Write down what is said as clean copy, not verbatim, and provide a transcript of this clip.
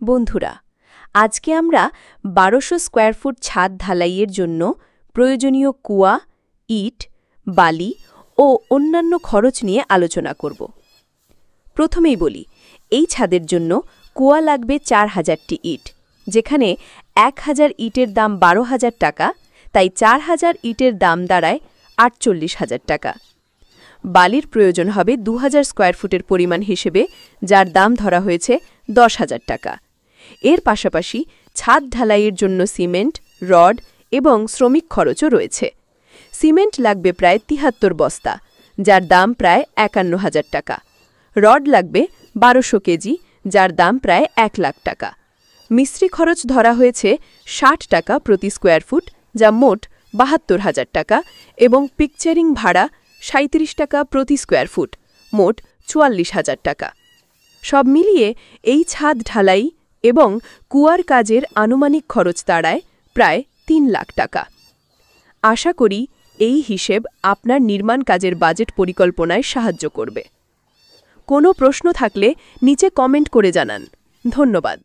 বন্ধুরা, আজকে আমরা ১২০০ স্কোয়ার ফুট ছাদ ঢালাইয়ের জন্য প্রয়োজনীয় কুয়া, ইট, বালি ও অন্যান্য খরচ নিয়ে আলোচনা করব। প্রথমেই বলি, এই ছাদের জন্য কুয়া লাগবে ৪,০০০টি ইট, যেখানে ১,০০০ ইটের দাম ১২,০০০ টাকা, তাই ৪,০০০ ইটের দাম দাঁড়ায় ৪৮,০০০ টাকা। বালির প্রয়োজন হবে ২,০০০ স্কোয়ার ফুটের পরিমাণ হিসেবে, যার দাম ধরা হয়েছে ১০,০০০ টাকা। এর পাশাপাশি ছাদ ঢালাইয়ের জন্য সিমেন্ট, রড এবং শ্রমিক খরচও রয়েছে। সিমেন্ট লাগবে প্রায় ৭৩ বস্তা, যার দাম প্রায় ৫১,০০০ টাকা। রড লাগবে ১২০০ কেজি, যার দাম প্রায় ১,০০,০০০ টাকা। মিস্ত্রি খরচ ধরা হয়েছে ৬০ টাকা প্রতি স্কোয়ার ফুট, যা মোট ৭২,০০০ টাকা, এবং পিকচারিং ভাড়া ৩৭ টাকা প্রতি স্কোয়ার ফুট, মোট ৪৪,০০০ টাকা। সব মিলিয়ে এই ছাদ ঢালাই এবং কুয়ার কাজের আনুমানিক খরচ দাঁড়ায় প্রায় ৩ লাখ টাকা। আশা করি এই হিসেব আপনার নির্মাণ কাজের বাজেট পরিকল্পনায় সাহায্য করবে। কোনো প্রশ্ন থাকলে নিচে কমেন্ট করে জানান। ধন্যবাদ।